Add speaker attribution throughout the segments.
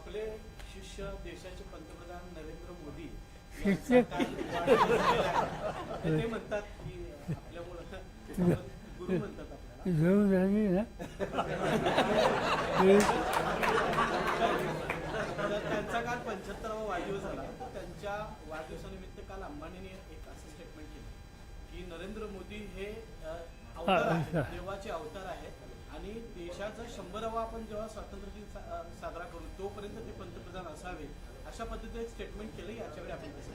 Speaker 1: आपले शिष्य देशाचे पंतप्रधान नरेंद्र मोदी
Speaker 2: शिष्य
Speaker 1: ते म्हणतात की आपल्यामुळं गुरु म्हणतात आपल्याला.
Speaker 2: झोप झाली ना
Speaker 1: त्यांचा काल 75वा वाढदिवस झाला. त्यांच्या वाढदिवसानिमित्त काल अंबानीने एक असं स्टेटमेंट केलं की नरेंद्र मोदी हे अवतार आहेत, देवाचे अवतार आहेत आणि देशाचा 100वा आपण जेव्हा स्वातंत्र्य दिन साजरा करू तोपर्यंत ते पंतप्रधान असावे अशा पद्धतीने एक स्टेटमेंट केलं. याच्याकडे आपण कसं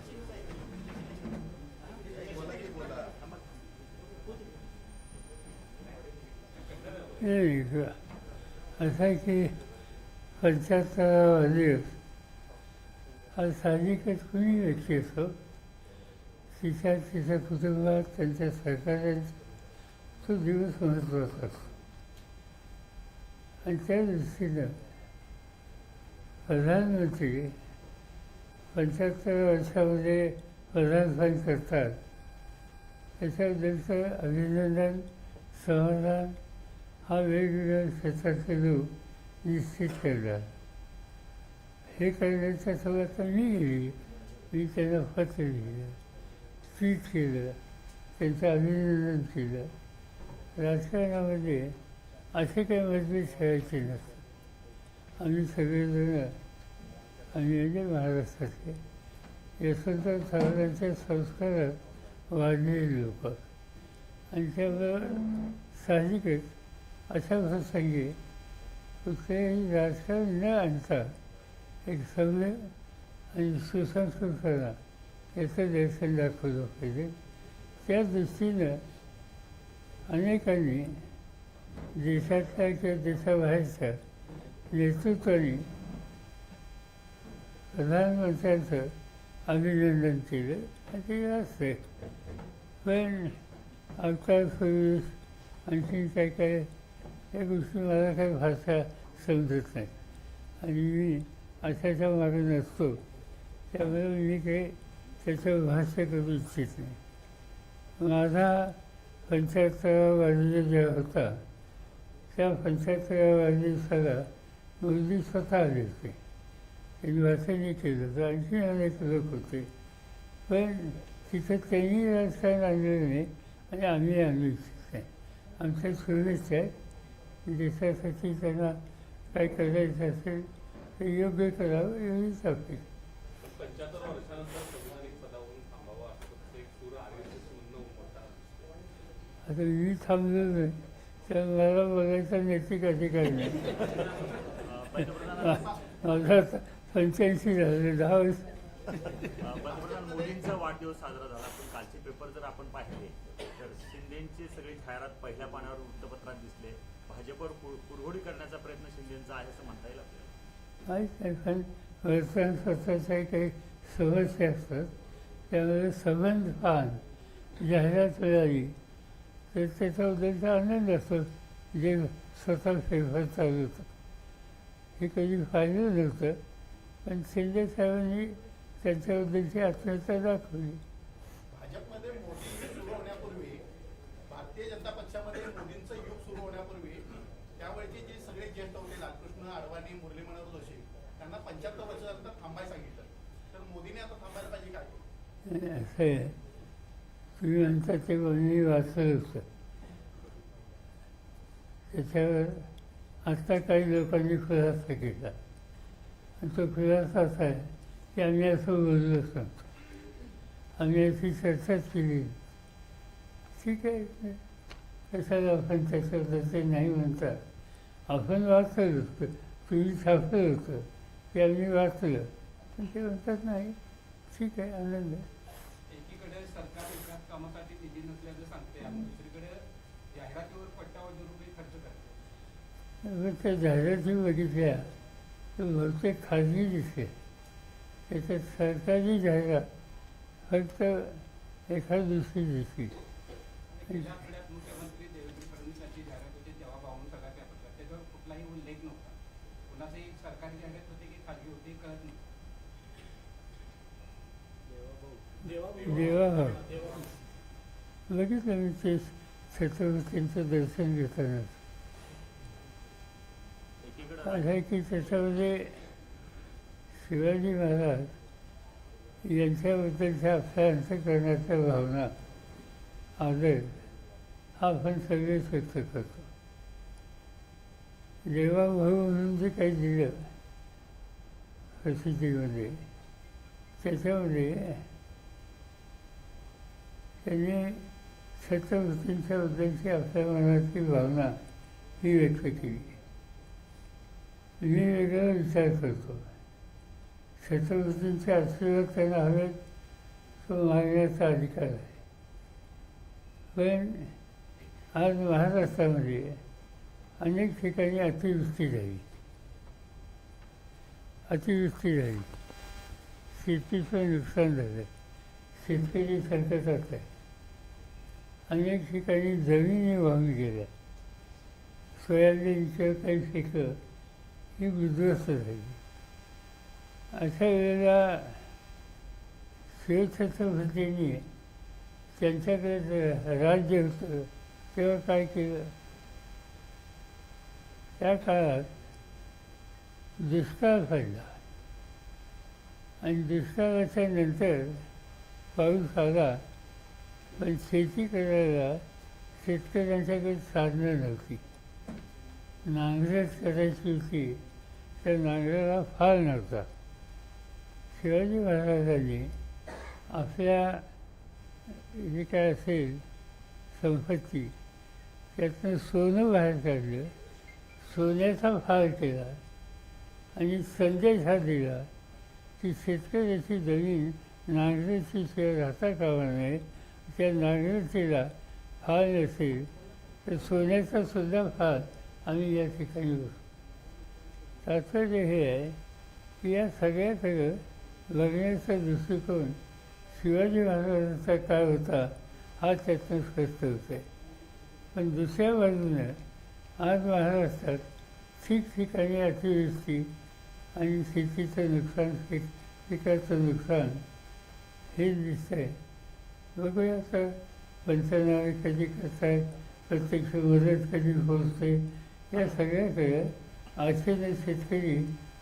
Speaker 2: असं आहे की 75वा वाढदिवस हा साहजिकच कुणी व्यक्ती असो तिच्या कुटुंबात त्यांच्या सरकारांचा तो दिवस महत्त्वाचा असतो आणि त्या दृष्टीनं प्रधानमंत्री 75 वर्षामध्ये प्रधानपद करतात त्याच्याबद्दलचं अभिनंदन समाधान हा वेगवेगळ्या क्षेत्रातले लोक निश्चित करतात. हे करण्याच्या सोबत मी गेली, मी त्यांना पत्र लिहिलं, ट्वीट केलं, त्यांचं अभिनंदन केलं. राजकारणामध्ये असे काही मतभेद ठेवायचे नसतात. आम्ही सगळेजण आम्ही म्हणजे महाराष्ट्रातले यशवंतराव चव्हाणांच्या संस्कारात वाढलेले लोक आणि त्यामुळं साहजिकच अशा प्रसंगी कुठल्याही राजकारण न आणता एक सभ्य आणि सुसंस्कृतपणा याचं दर्शन दाखवलं पाहिजे. त्या दृष्टीनं अनेकांनी देशातल्या किंवा देशाबाहेरच्या नेतृत्वाने प्रधानमंत्र्यांचं अभिनंदन केलं आणि ते असते. पण अवतारपूर्वी आणखी काय काय या गोष्टी मला काही भाषा समजत नाही आणि मी अशाच्या मागे नसतो त्यामुळे मी काही त्याच्यावर भाष्य करू इच्छित नाही. माझा 75वा वाढदिवस जेव्हा होता त्या 75व्या वाढदिवसाला मोदी स्वतः आले होते. त्यांनी भाषणही केलं होतं, आणखी अनेक लोक होते. पण तिथं त्यांनी राजकारण आणलेलं नाही आणि आम्ही आणू इच्छित नाही. आमच्या शुभेच्छा आहेत. देशासाठी त्यांना काय करायचं असेल ते योग्य करावं एवढीच अपेक्षा.
Speaker 3: 75 वर्षानंतर संविधानिक पदावरून थांबावं असं एक सूर आर्यचं म्हणणं उमटतं.
Speaker 2: आता मी थांबलो नाही तर मला बोलायचा नैतिक अधिकार नाही. माझा 85 झाले 10 वर्ष.
Speaker 4: पंतप्रधान मोदींचा वाढदिवस साजरा झाला पण कालचे पेपर जर आपण पाहिले तर शिंदेची सगळी जाहिरात पहिल्या पानावर वृत्तपत्रात दिसले. भाजपवर कुरघोडी करण्याचा प्रयत्न शिंदेचा आहे असं म्हणता येईल आपल्याला.
Speaker 2: माहीत नाही पण वर्तमानपत्राच्या काही समस्या असतात त्यामुळे संबंध पान जाहिरात मिळाली तर त्याच्याबद्दलचा आनंद असतो. जे स्वतः फेरफार चालू होतं हे कधी पाहिलं नव्हतं पण शिंदे साहेबांनी त्यांच्याबद्दलची आत्मीयता दाखवली.
Speaker 5: भाजपमध्ये मोदी सुरू होण्यापूर्वी भारतीय जनता पक्षामध्ये मोदींचं युग सुरू होण्यापूर्वी त्यावेळचे जे सगळे ज्येष्ठ होते लालकृष्ण अडवाणी मुरली मनोहर जोशी त्यांना 75 वर्षानंतर थांबायला सांगितलं तर मोदीने आता थांबायला पाहिजे काय?
Speaker 2: असं आहे तुम्ही म्हणता ते मी वाचलं होतं त्याच्यावर आत्ता काही लोकांनी खुलासा केला आणि तो खुलासा असा आहे की आम्ही असं बोललोच नव्हतो, आम्ही अशी चर्चाच केली. ठीक आहे कशाला आपण त्याच्याबद्दल नाही म्हणता. आपण वाचलं होतं, तुम्ही छापलं होतं ते आम्ही वाचलं पण ते म्हणतात नाही. ठीक आहे आनंद आहे.
Speaker 1: एकीकडे सरकार एकाच कामासाठी निधी नसल्याचं सांगते आणि दुसरीकडे जाहिरातीवर पट्टावधी रुपये खर्च करते.
Speaker 2: त्या जाहिराती बघितल्या तर बहुतेक खाजगी दिसते. त्याच्यात सरकारी जाहिरात फक्त एखाद दुसरी दिसली.
Speaker 1: गेल्या आठवड्यात मुख्यमंत्री देवेंद्र फडणवीसांची जाहिरात होती तेव्हा बावन्न सगळ्या पेपरला त्याच्यावर कुठलाही उल्लेख नव्हता. कुणाचंही सरकारी जाहिरात होती की खाजगी होती कळत
Speaker 2: देवा बघितलं मी ते छत्रपतींचं दर्शन घेताना
Speaker 4: एकीकडे
Speaker 2: आहे की त्याच्यामध्ये शिवाजी महाराज यांच्याबद्दलच्या आपल्या अंतःकरणाच्या भावना, आदर हा आपण सगळेच व्यक्त करतो. देवाभाऊ म्हणून जे काही दिलं प्रसिद्धीमध्ये, त्याच्यामध्ये त्यांनी छत्रपतींच्या बद्दलची आपल्या मनातली भावना ही व्यक्त केली. मी वेगळा विचार करतो. छत्रपतींचे आशीर्वाद त्यांना हवेत तो मागण्याचा अधिकार आहे. पण आज महाराष्ट्रामध्ये अनेक ठिकाणी अतिवृष्टी झाली, शेतीचं नुकसान झालं, शेतकरी संकटात आहे. अनेक ठिकाणी जमिनी वाहून गेल्या, सोयाबीनचं काही पिकं ही उद्ध्वस्त झाली. अशा वेळेला शिवछत्रपतींनी त्यांच्याकडे राज्य होतं तेव्हा काय केलं? त्या काळात दुष्काळ पडला आणि दुष्काळाच्या नंतर पाऊस आला, पण शेती करायला शेतकऱ्यांच्याकडे साधनं नव्हती. नांगरट करायची होती तर नांगराला फाळ नव्हता. शिवाजी महाराजांनी आपल्या जे काय असेल संपत्ती त्यातनं सोनं बाहेर काढलं, सोन्याचा फाळ केला आणि संदेश हा दिला की शेतकऱ्याची जमीन नांगरटीशिवाय शिवाय राहता कामा नये. त्या नांगरटीला फाळ नसेल तर सोन्याचा सुद्धा फाळ आम्ही या ठिकाणी बसू. तात्पर्य हे आहे की या सगळ्याकडं बघण्याचा दृष्टिकोन शिवाजी महाराजांचा काळ होता हा त्यातनं स्पष्ट होत आहे. पण दुसऱ्या बाजूनं आज महाराष्ट्रात ठिकठिकाणी अतिवृष्टी आणि शेतीचं नुकसान, पिकाचं नुकसान हे दिसतं आहे. बघूया आता पंचनामे कधी करतायत, प्रत्यक्ष मदत कधी पोहोचते, या सगळ्याकडे आशेने शेतकरी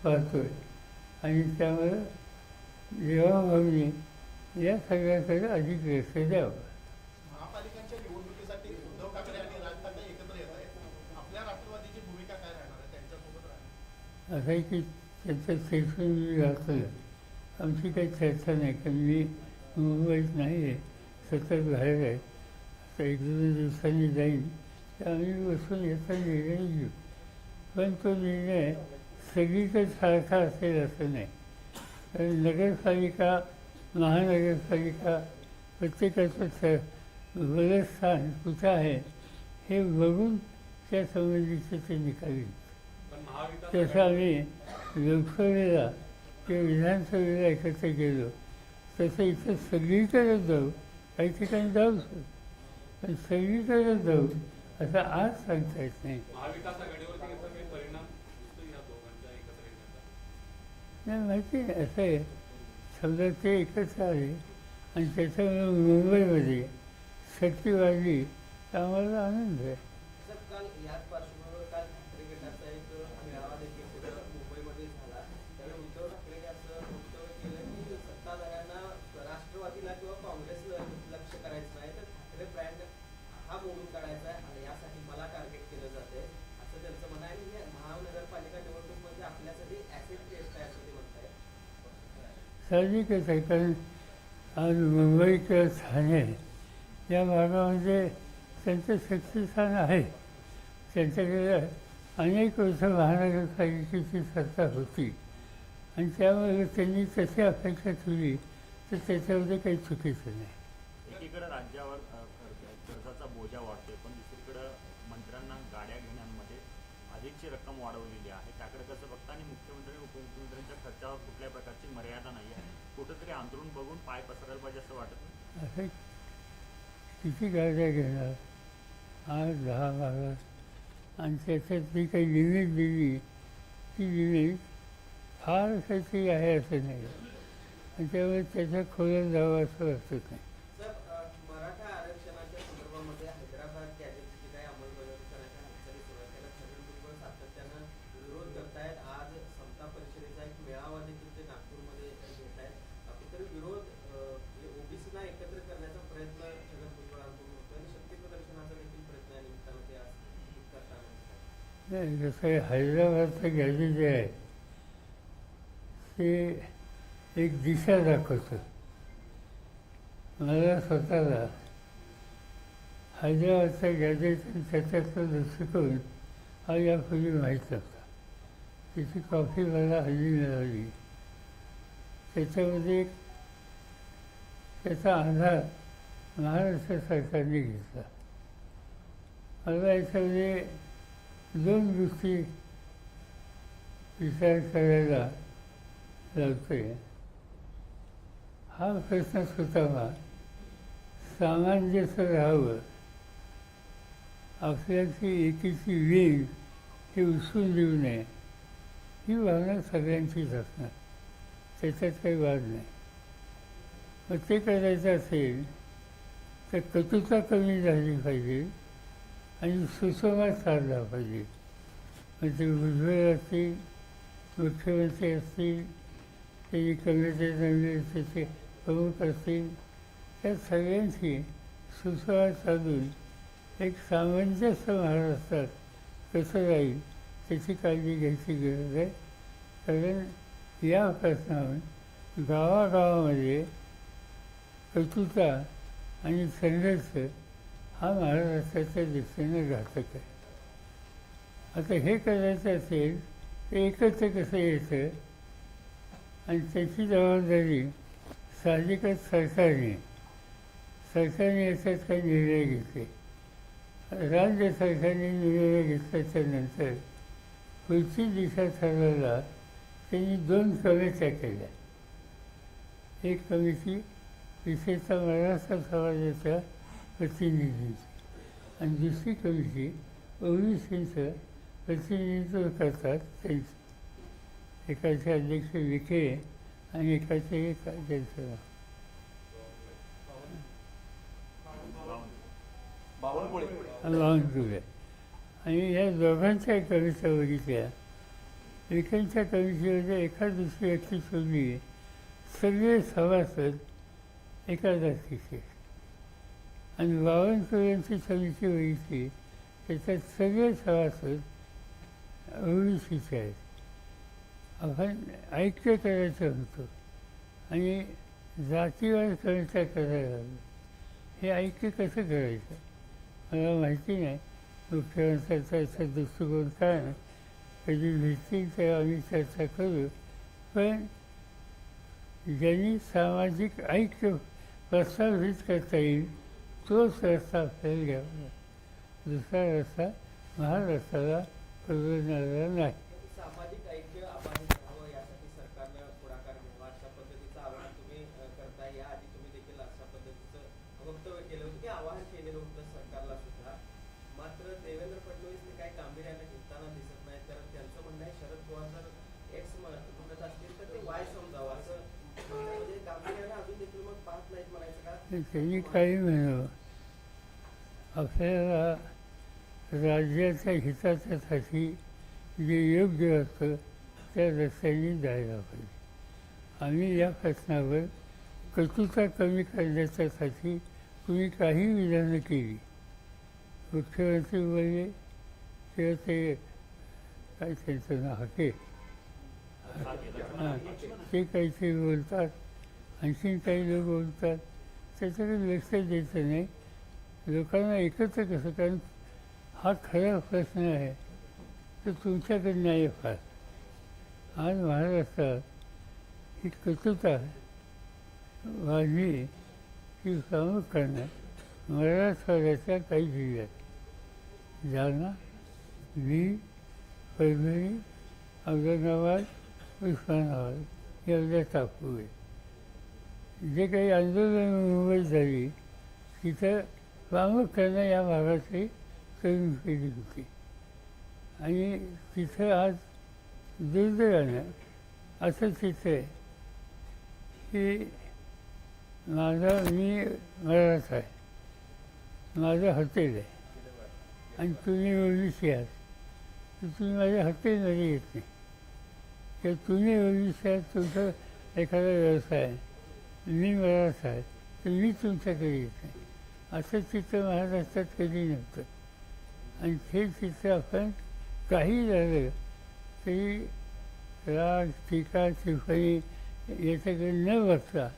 Speaker 2: पाहतोय आणि त्यामुळं देवाभाऊनी या सगळ्याकडे अधिक लक्ष द्यावं.
Speaker 5: महापालिकांच्या निवडणुकीसाठी उद्धव ठाकरे आणि राज ठाकरे एकत्र येत आहेत. आपल्या राष्ट्रवादीची भूमिका काय राहणार आहे? त्यांच्यासोबत राहणार
Speaker 2: असं आहे की त्यांचं सेल्फी मी घातलं, आमची काही चर्चा नाही, कारण मी मुंबईत नाही आहे, सतत बाहेर आहे. आता 1-2 दिवसांनी जाईन तर आम्ही बसून याचा निर्णय घेऊ. पण तो निर्णय सगळीकडे सारखा असेल असं नाही. कारण नगरपालिका, महानगरपालिका प्रत्येकाचं बरंच स्थान कुठं आहे हे बघून त्या संबंधीचे ते निकाल.
Speaker 3: पण महाविकास
Speaker 2: तसं आम्ही लोकसभेला किंवा विधानसभेला एकत्र गेलो तसं इथं सगळीकडे जाऊ, काही ठिकाणी जाऊ पण सगळीकडे जाऊ असं आज सांगता येत नाही.
Speaker 3: महाविकास आघाडीवरती याचा काही परिणाम दिसतो या दोघांच्या एकत्र येण्याचा?
Speaker 2: नाही, माहिती आहे असं आहे. समजा ते एकत्र आले आणि त्याच्यामुळे मुंबईमध्ये शक्ती वाढली तर आम्हाला आनंद आहे.
Speaker 6: सर, काल याच पार्श्वभूमीवर काल ठाकरे गटाचा एक मेळावा देखील तिथं मुंबईमध्ये झाला. त्यावेळी उद्धव ठाकरेंनी असं वक्तव्य केलं की सत्ताधाऱ्यांना राष्ट्रवादीला किंवा काँग्रेसला लक्ष करायचं नाही, तर ठाकरे ब्रँड हा मोडून काढायचा आहे आणि यासाठी मला टार्गेट केलं जाते असं त्यांचं म्हणणं आहे. आणि महानगरपालिका निवडणूक म्हणजे आपल्यासाठी ऍसिड टेस्ट आहे असं ते म्हणताय.
Speaker 2: साहजिकच आहे, कारण आज मुंबई किंवा ठाणे या भागामध्ये त्यांचं शक्तिस्थान आहे. त्यांच्याकडे अनेक वर्ष महानगरपालिकेची सत्ता होती आणि त्यामुळे त्यांनी तशी अपेक्षा ठेवली तर त्याच्यामध्ये काही चुकीचं नाही.
Speaker 4: एकीकडे राज्यावर कर्जाचा बोजा वाढतोय, पण दुसरीकडे मंत्र्यांना गाड्या घेण्यामध्ये अधिकची रक्कम वाढवलेली आहे. त्याकडे कसं बघता आणि मुख्यमंत्री आणि उपमुख्यमंत्र्यांच्या खर्चावर कुठल्या प्रकारची मर्यादा नाही आहे. कुठंतरी अंतरून बघून पाय पसरायला पाहिजे असं वाटत नाही.
Speaker 2: असं किती गाड्या घेणार 8-10-12 आणि त्याच्यात जी काही लिमिट दिली ती लिमिट फार काही आहे असं नाही आणि त्यामुळे त्याच्या खोल्यात जावं असं वाटत नाही.
Speaker 6: सर, मराठा आरक्षणाच्या संदर्भामध्ये हैदराबाद गॅजेटची काही अंमलबजावणी करण्याच्या हालचाली सुरू आहेत. त्याला छगन भुजबळ सातत्यानं विरोध करतायत. आज समता परिषदेचा एक मेळावा देखील ते
Speaker 2: नाही, कसं आहे, हैदराबादचं गॅजेट जे आहे ते एक दिशा दाखवतं. मला स्वतःला हैदराबादचं गॅजेट आणि त्याच्यातलं दृष्टिकोन हा यापूर्वी माहीत नव्हता. त्याची कॉफी मला हल्ली मिळाली. त्याच्यामध्ये त्याचा आधार महाराष्ट्र सरकारने घेतला. मला याच्यामध्ये दोन गोष्टी विचार करायला लावते. हा प्रश्न स्वतःला सामंजस्य राहावं, आपल्याची एकीची वेग हे उसळून देऊ नये, ही भावना सगळ्यांचीच असणार, त्याच्यात काही वाद नाही. मग ते करायचं असेल तर कटुता कमी झाली पाहिजे आणि सुसंवाद साधला पाहिजे. म्हणजे भुजबळ असतील, मुख्यमंत्री असतील, त्याची कमिटी त्याचे प्रमुख असतील, त्या सगळ्यांशी सुसंवाद साधून एक सामंजस्य महाराष्ट्रात कसं राहील त्याची काळजी घ्यायची गरज आहे. कारण या प्रश्नावर गावागावामध्ये कटुता आणि संघर्ष हा महाराष्ट्राच्या दृष्टीने घातक आहे. आता हे करायचं असेल तर एकत्र कसं यायचं आणि त्याची जबाबदारी साहजिकच सरकारने याच्यात काही निर्णय घेतले. राज्य सरकारने निर्णय घेतल्याच्या नंतर पुढची दिशा ठरवायला त्यांनी 2 कमिट्या केल्या. एक कमिटी विशेषतः मराठा समाजाच्या प्रतिनिधींची आणि दुसरी कमिटी ओबीसींचं प्रतिनिधित्व करतात त्यांची. एकाचे अध्यक्ष विखे आणि एकाचे त्यांचं नाव बावनकुळे. आणि या दोघांच्या कविता बघितल्या. विखेंच्या कवितेमध्ये एका दुसरी व्यक्ती सोडली सगळे सभासद एका जातीचे. आणि बावनकुळ्यांची समिती बघितली त्याच्यात सगळे सभासद ओबीसीचे आहेत. आपण ऐक्य करायचं होतं आणि जातीवाद कविता करायला हवं. हे ऐक्य कसं करायचं मला माहिती नाही. मुख्यमंत्र्यांचा याचा दृष्टिकोन काय नाही. कधी भेटतील तेव्हा आम्ही चर्चा करू. पण ज्यांनी सामाजिक ऐक्य प्रस्थापित करता येईल तोच रस्ता आपल्याला घ्यावा. दुसरा रस्ता महाराष्ट्राला परवडणारा नाही.
Speaker 6: सामाजिक ऐक्य अबाधित राहावं यासाठी सरकारनं पुढाकार घ्यावा अशा पद्धतीचं आवाहन तुम्ही करताय. याआधी तुम्ही देखील अशा पद्धतीचं वक्तव्य केलं होतं की आवाहन केलेलं होतं सरकारला सुद्धा. मात्र देवेंद्र फडणवीस हे काही गांभीर्याने घेताना दिसत नाही. तर त्यांचं म्हणणं आहे शरद पवार जर एक्स म्हणत असतील तर ते वाय समजावं असं. म्हणजे गांभीर्याने अजून देखील मग पाहत नाहीत म्हणायचं का?
Speaker 2: त्यांनी काही म्हणावं. आपल्याला राज्याच्या हिताच्यासाठी जे योग्य असतं त्या रस्त्याने जायला पाहिजे. आम्ही या प्रश्नावर कटुता कमी करण्याच्यासाठी तुम्ही काही विधानं केली. मुख्यमंत्री बोलले तेव्हा ते काय त्यांचं नाव हाके हां ते काहीतरी बोलतात. आणखीन काही लोक बोलतात. त्याच्याकडे लक्ष द्यायचं नाही. लोकांना एकत्र कसं, कारण हा खरा प्रश्न आहे तर तुमच्याकडे नाही फार. आज महाराष्ट्रात ही कटुता वाढली की प्रामुख्यानं मराठवाड्याच्या काही जिल्ह्यात जालना, बीड, परभणी, औरंगाबाद, उस्मानाबाद एवढ्या टाकू आहे. जे काही आंदोलन मुंबईत झाली तिथं प्रामुख्यानं या भागाची तरुण पिढी होती. आणि तिथं आज दुर्दैवानं असं चित्र आहे की मी मराठा आहे, माझं हॉटेल आहे आणि तुम्ही ओबीसी आहात तर तुम्ही माझ्या हॉटेलमध्ये येत नाही. किंवा तुम्ही ओबीसी आहात, तुमचा एखादा व्यवसाय आहे, मी मराठा आहे तर मी तुमच्याकडे येत नाही. असं चित्र महाराष्ट्रात कधी नव्हतं. आणि हे चित्र आपण काही झालं तरी राग टीका टिप्पणी याच्याकडे न बघता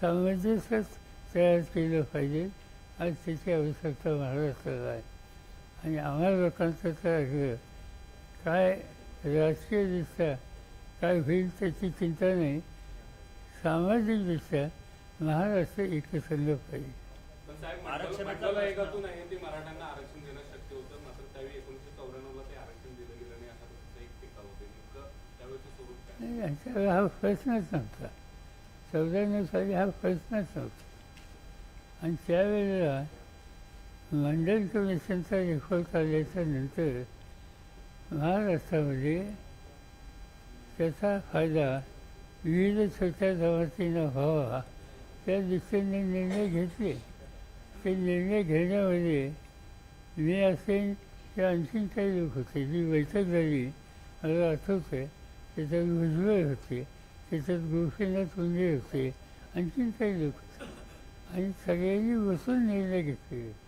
Speaker 2: सामंजस्यच तयार केलं पाहिजे. आज त्याची आवश्यकता महाराष्ट्राला आहे. आणि आम्हा लोकांचं तर ऐकलं काय राजकीयदृष्ट्या काय होईल त्याची चिंता नाही. सामाजिकदृष्ट्या महाराष्ट्र एकसंघ पाहिजे.
Speaker 3: पण साहेब
Speaker 4: आरक्षणाचा
Speaker 3: मंडल
Speaker 4: प्रश्न-
Speaker 3: आयोगातून आहे ते मराठ्यांना आरक्षण देणं शक्य होतं, मात्र त्यावेळी 1994 ला ते आरक्षण दिलं गेलं नाही असा तुमचा एक टीका होते. नेमकं त्यावेळेचं स्वरूप काय?
Speaker 2: नाही, यांच्यावर हा प्रश्नच नव्हता. 94 साली हा प्रश्नच नव्हता. आणि त्यावेळेला मंडल कमिशनचा रिपोर्ट आल्याच्या नंतर महाराष्ट्रामध्ये त्याचा फायदा विविध छोट्या जमातींना व्हावा त्या दृष्टीने निर्णय घेतले. ते निर्णय घेण्यामध्ये मी असेल किंवा आणखीन काही लोक होते. जी बैठक झाली मला आठवतं आहे. त्याच्यात भुजबळ होते, त्याच्यात गोपीनाथ मुंडे होते, आणखीन काही लोक होते. आणि सगळ्यांनी बसून निर्णय घेतले.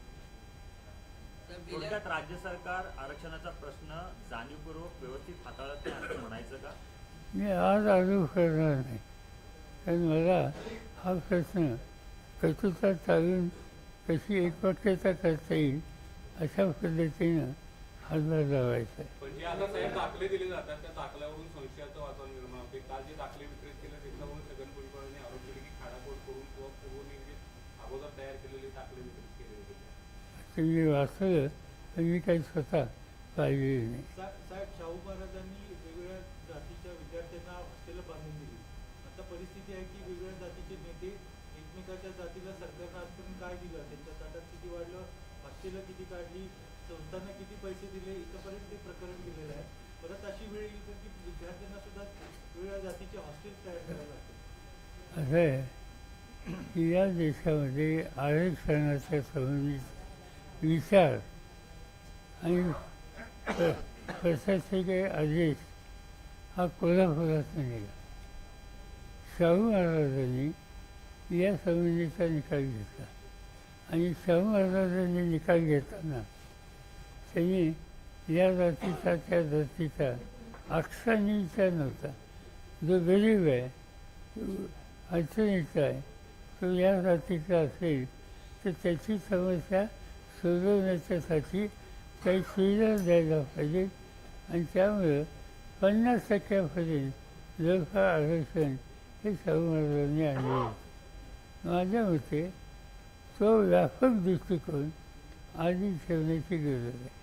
Speaker 4: थोडक्यात राज्य सरकार आरक्षणाचा प्रश्न जाणीवपूर्वक व्यवस्थित हाताळत नाही असं म्हणायचं का?
Speaker 2: मी आज आरोप करणार नाही, कारण मला हा प्रश्न कटुता चालून कशी एकवाक्यता करता येईल अशा पद्धतीनं हातभार लावायचा आहे.
Speaker 3: पण जे आता साहेब दाखले दिले जातात त्या दाखल्यावरून संशयाचं वातावरण निर्माण होते. काल जे दाखले वितरित केले त्याच्यावरून छगन भुजबळांनी आरोप केले की खाडाखोड करून किंवा पूर्वनियोजित अगोदर तयार केलेले दाखले वितरित केले होते.
Speaker 2: ते मी वाचलं पण मी काही स्वतः पाहिलेलं नाही.
Speaker 1: साहेब, शाहू महाराजांनी वेगवेगळ्या जातीच्या विद्यार्थ्यांना हॉस्टेल बांधून दिली. आता परिस्थिती आहे की वेगवेगळ्या जातीचे नेते एकमेकाच्या जातीला सरकारनं आजपर्यंत काय दिलं, त्यांच्या ताटात किती वाढलं, हॉस्टेल किती काढली, संस्थांना किती पैसे दिले, इथंपर्यंत ते प्रकरण दिलेलं आहे. परत अशी वेळ येईल की विद्यार्थ्यांना सुद्धा वेगवेगळ्या जातीचे हॉस्टेल तयार करावे लागतील.
Speaker 2: असं आहे की या देशामध्ये आरक्षणाच्या संबंधित विचार आणि प्रशासकीय आदेश हा कोल्हापुरातून निघाला. शाहू महाराजांनी या संबंधीचा निकाल घेतला. आणि शाहू महाराजांनी निकाल घेताना त्यांनी या जातीचा त्या जातीचा अक्षरांनी विचार नव्हता. जो गरीब आहे, तो अडचणीचा आहे, तो या जातीचा असेल तर त्याची समस्या सोडवण्याच्यासाठी काही सुविधा द्यायला पाहिजेत. आणि त्यामुळं 50% लोक आरक्षण हे शाहू महाराजांनी आणले होते. माझ्या मते तो व्यापक दृष्टिकोन आधी ठेवण्याची गरज आहे.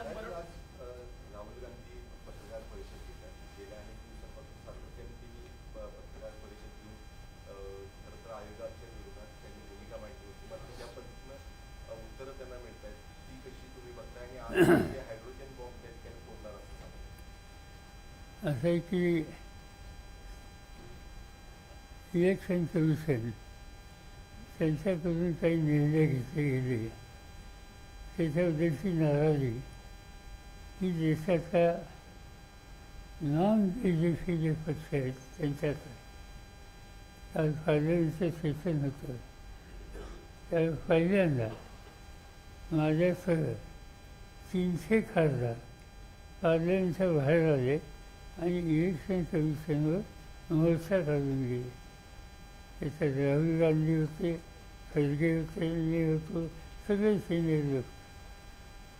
Speaker 5: राहुल गांधी पत्रकार परिषद घेतात. गेल्या अनेक दिवसांपासून सातत्याने त्यांनी पत्रकार परिषद घेऊन खरं तर आयोगाच्या विरोधात त्यांनी भूमिका मांडली होती. मात्र ज्या पद्धतीनं उत्तरं त्यांना मिळत आहेत ती कशी तुम्ही बघताय? आणि आज ते हायड्रोजन बॉम्ब त्या ठिकाणी फोडणार असं सांगतात.
Speaker 2: असं आहे की इलेक्शन कमिशन त्यांच्याकडून काही निर्णय घेतले गेले त्याच्याबद्दलची नाराजी ही देशाच्या नॉन BJP जे पक्ष आहेत त्यांच्यात आहे. काल पार्लमेंटचं सेशन होतं. त्या पहिल्यांदा माझ्यासह 300 खासदार पार्लमेंटच्या बाहेर आले आणि इलेक्शन कमिशनवर मोर्चा काढून गेले. त्याच्यात राहुल गांधी होते, खरगे होते, मी होतो, सगळे सिनियर लोक.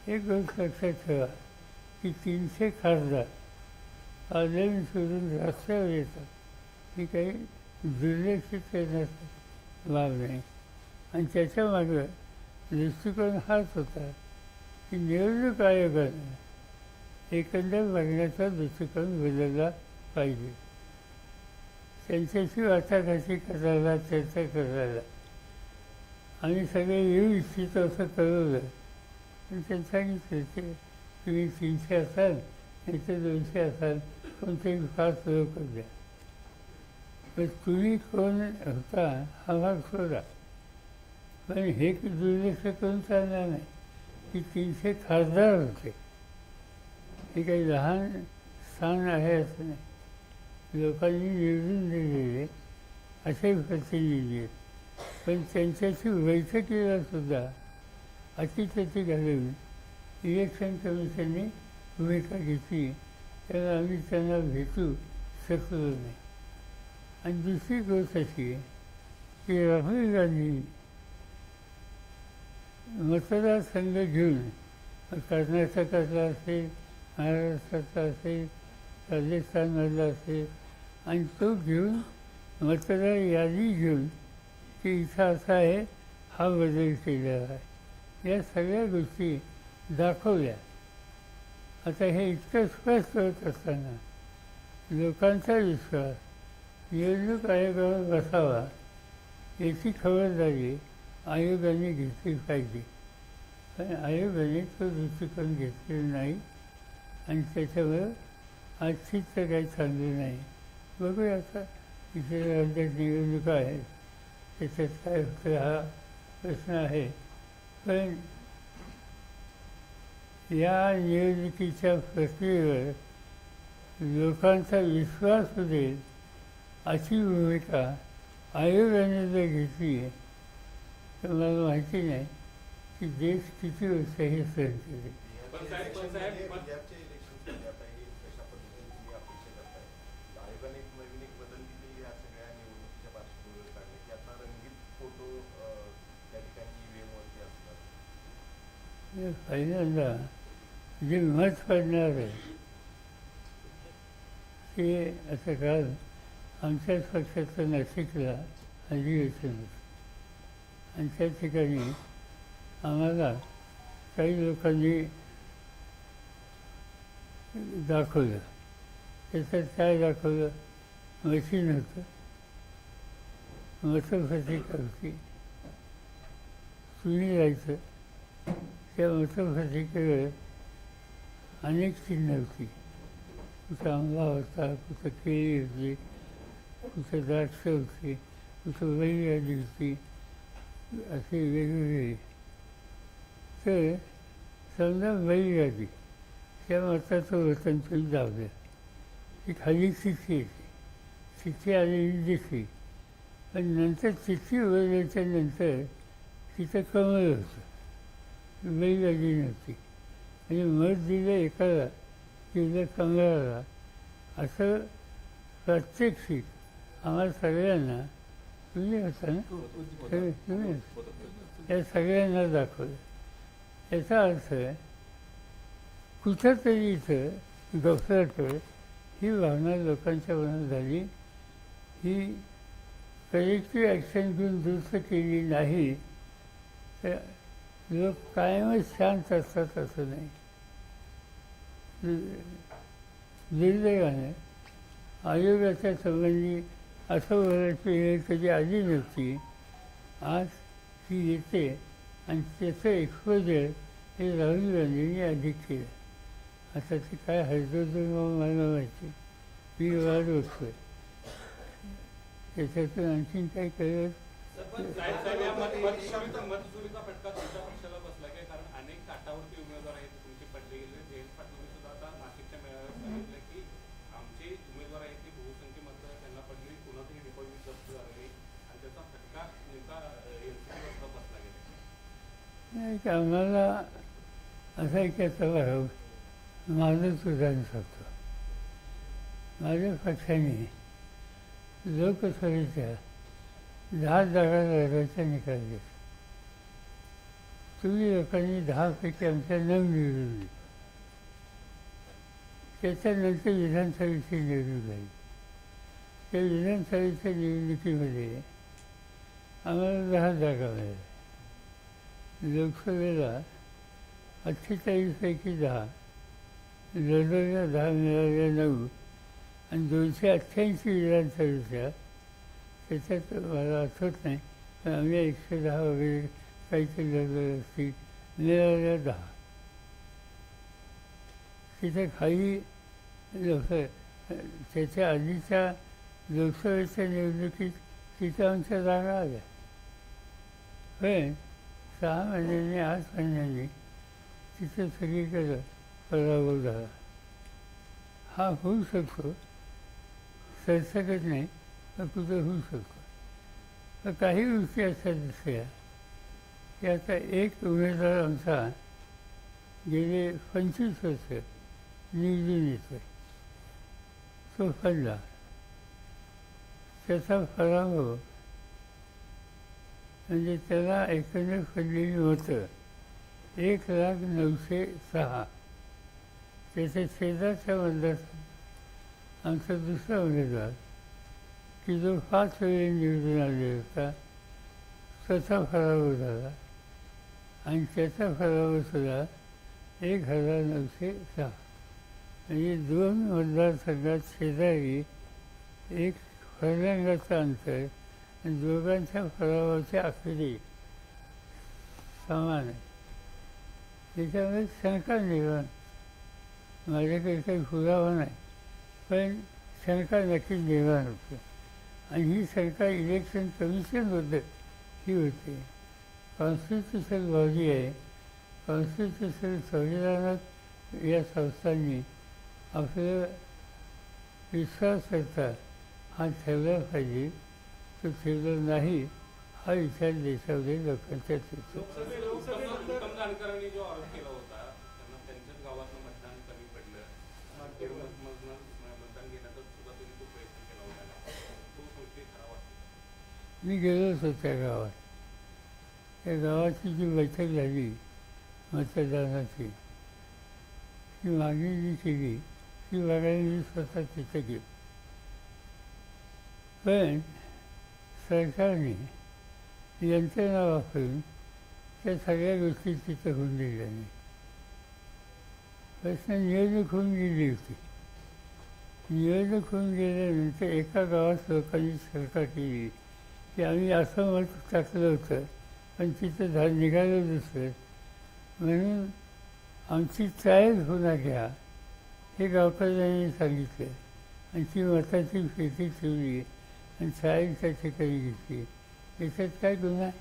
Speaker 2: एक गोष्ट लक्षात ठेवा की 300 खासदार पार्लमेंट सोडून रस्त्यावर येतात ही काही दुर्लक्षित करण्याचा भाग नाही. आणि त्याच्यामागं दृष्टिकोन हाच होता की निवडणूक आयोगानं एकंदर बघण्याचा दृष्टिकोन बदलला पाहिजे. त्यांच्याशी वाटाघाटी करायला, चर्चा करायला आम्ही सगळे येऊ इच्छितो असं ठरवलं. पण त्यांनी सांगितलं की तुम्ही 300 असाल नाही तर 200 असाल, कोणतेही फार लवकर द्या. पण तुम्ही कोण होता हा भाग सोडा. पण हे दुर्लक्ष करून चालणार नाही की 300 खासदार होते. हे काही लहान स्थान आहे असं नाही. लोकांनी निवडून दिलेले असे प्रतिनिधी आहेत. पण त्यांच्याशी बैठकीला सुद्धा अतिथती घालून इलेक्शन कमिशनने भूमिका घेतली त्याला आम्ही त्यांना भेटू शकलो नाही. आणि दुसरी गोष्ट अशी आहे की राहुल गांधी मतदारसंघ घेऊन कर्नाटकातला असेल, महाराष्ट्रातला असेल, राजस्थानमधला असेल आणि तो घेऊन मतदार यादी घेऊन की इथं असा आहे, हा बदल केलेला आहे, या सगळ्या गोष्टी दाखवल्या. आता हे इतकं स्पष्ट होत असताना लोकांचा विश्वास निवडणूक आयोगावर बसावा याची खबरदारी आयोगाने घेतली पाहिजे. पण आयोगाने तो दृष्टिकोन घेतलेला नाही आणि त्याच्यामुळं आज चित्र काही चांगलं नाही. बघूया आता इथे राज्यात निवडणुका आहेत, त्याच्यात काय होतं हा प्रश्न आहे. पण या निवडणुकीच्या प्रक्रियेवर लोकांचा विश्वास उडेल अशी भूमिका आयोगाने जर घेतली आहे तर मला माहिती नाही की देश किती वर्ष हे सहन केले.
Speaker 3: पण साहेब
Speaker 5: बिहारच्या इलेक्शनमध्ये आता हे कशा पद्धतीने तुम्ही अपेक्षा करताय? आयोगाने एक नवीन एक बदल केली या सगळ्या निवडणुकीच्या पार्श्वभूमीवर काढले की आता रंगीत फोटो त्या ठिकाणी EVM वरती असतात.
Speaker 2: पहिल्यांदा जे मत पडणार आहे ते असं काल आमच्याच पक्षाचं नाशिकला अधिवेशन होतं आणि त्या ठिकाणी आम्हाला काही लोकांनी दाखवलं. त्याच्यात काय दाखवलं? मशीन होतं, मतपत्रिका होती, तुम्ही जायचं, त्या मतपत्रिकेवर अनेक चिन्ह होती. कुठं आंबा होता, कुठं केळी होती, कुठं द्राक्ष होती, कुठं बैलगाडी होती, असे वेगवेगळे. तर समजा बैलगाडी त्या मताचं वतन तुम्ही लावलं ती खाली चिठ्ठी येते, चिठ्ठी आलेली दिसली, पण नंतर चिठ्ठी उघडल्याच्या नंतर तिथं कमळ होतं, बैलगाडी नव्हती. म्हणजे मत दिलं एकाला, दिलं कमळाला. असं प्रात्यक्षिक आम्हाला सगळ्यांना, तुम्ही होता ना, तुम्ही या सगळ्यांना दाखवलं. याचा अर्थ कुठंतरी इथं गफलतोय ही भावना लोकांच्या मनात झाली. ही कलेक्टिव्ह ॲक्शन घेऊन दुरुस्त केली नाही तर लोक कायमच शांत असतात असं नाही. दुर्दैवाने आयोगाच्या संबंधी असं बोलायची वेळ कधी आली नव्हती. आज ती येते आणि त्याचं एक्सपोजर हे राहुल गांधींनी अधिक केलं. आता ते काय हरदोदूर मला माहिती, मी वाद बघतोय, त्याच्यातून आणखीन काही कळत.
Speaker 3: साहेब या मतचोरीचा फटका तुमच्या पक्षाला बसला काय? कारण अनेक काटावरती उमेदवार आहेत तुमचे पडले गेले. जयंत पाटलांनी सुद्धा आता नाशिकच्या मेळाव्यात सांगितलं की आमचे उमेदवार आहेत की बहुसंख्य मतं त्यांना पडली, कोणातरी डिपॉझिट जप्त झालं नाही आणि त्याचा फटका नेमका NCT बसला गेला.
Speaker 2: नाही की आम्हाला असं ऐकायचं बरं, माझंच उदाहरण सांगतो. माझ्या पक्षाने लोकसभेच्या 10 जागा लढवायचा निकाल घेतला. तुम्ही लोकांनी 10 पैकी आमच्या 9 निवडून. त्याच्यानंतर विधानसभेची निवडणूक झाली. त्या विधानसभेच्या निवडणुकीमध्ये आम्हाला 10 जागा मिळाल्या. लोकसभेला 48 पैकी 10, लोकसभेला 10 मिळाल्या 9 आणि 288 विधानसभेच्या त्याच्यात मला आठवत नाही पण आम्ही 110 वगैरे काहीतरी लढवले असतील, मिळाल्या 10. तिथे खाली त्याच्या आधीच्या लोकसभेच्या निवडणुकीत तिथे आमच्या जागा आल्या. पण 6 महिन्यांनी 8 महिन्यांनी तिथे सगळीकडे पराभव झाला. हा होऊ शकतो, सरसकट नाही तर कुठं होऊ शकतो. तर काही गोष्टी अशा दिसल्या की आता एक उमेदवार आमचा गेले 25 वर्ष निवडून येतो तो फलला, त्याचा पराभव म्हणजे त्याला एकंदर पडलेली होतं 1,09,06. त्याच्या शेजारच्या मतदारसंघात आमचा दुसरा उमेदवार की जो 5 वेळी निवडून आले होता त्याचा पराभव झाला आणि त्याचा पराभवसुद्धा 1,0906. म्हणजे 2 मतदारसंघात शेजारी एक फरलंगाचं अंतर आणि दोघांच्या पराभवाच्या आकडे समान आहे. त्याच्यामुळे शंका निर्माण, माझ्याकडे काही पुरावा नाही पण शंका नक्कीच निर्माण होते. आणि ही शंका इलेक्शन कमिशनबद्दल ही होते. कॉन्स्टिट्युशनल बॉडी आहे, कॉन्स्टिट्युशनल संविधानात या संस्थांनी आपलं विश्वासार्हता हा ठेवला पाहिजे, तो ठेवला नाही हा विचार देशामध्ये लोकांच्याच येतो.
Speaker 3: उत्तम जानकरांनी जो आरोप केला होता त्यांना त्यांच्याच गावातलं मतदान कमी पडलं, मतदान घेण्याचा सुद्धा त्यांनी तो प्रयत्न केला होता, तो संशय खरा वाटतो.
Speaker 2: मी गेलो होतो त्या गावात. त्या गावाची जी बैठक झाली मतदानाची ती मागणी जी केली ती बघायला मी स्वतः तिथे गेलो. पण सरकारने यंत्रणा वापरून त्या सगळ्या गोष्टी तिथं होऊन दिल्या नाही. प्रश्न निवडणूक होऊन गेली होती. निवडणूक होऊन गेल्यानंतर एका गावात लोकांनी सरकार केली की आम्ही असं मत टाकलं होतं पण तिथं निघालं दुसरं, म्हणून आमची ट्रायल पुन्हा घ्या हे गावकऱ्यांनी सांगितलं आणि ती मताची पेटी ठेवली आणि ट्रायल त्या ठिकाणी घेतली. याच्यात काय गुन्हा आहे?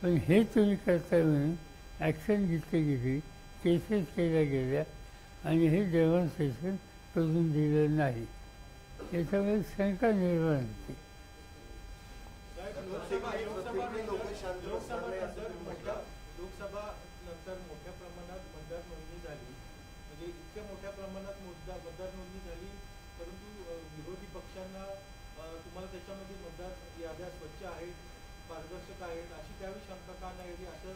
Speaker 2: पण हे तुम्ही करताय म्हणून ॲक्शन घेतली गेली, केसेस केल्या गेल्या आणि हे डेमॉन्स्ट्रेशन करून दिलं नाही. याच्यामुळे शंका निर्माण होते.
Speaker 1: लोकसभा नंतर मोठ्या प्रमाणात मतदार नोंदणी झाली, म्हणजे इतक्या मोठ्या प्रमाणात मतदार नोंदणी झाली, परंतु विरोधी पक्षांना तुम्हाला त्याच्यामध्ये मतदार याद्या स्वच्छ आहेत, पारदर्शक आहेत अशी त्यावेळी शंका का नाही आली असं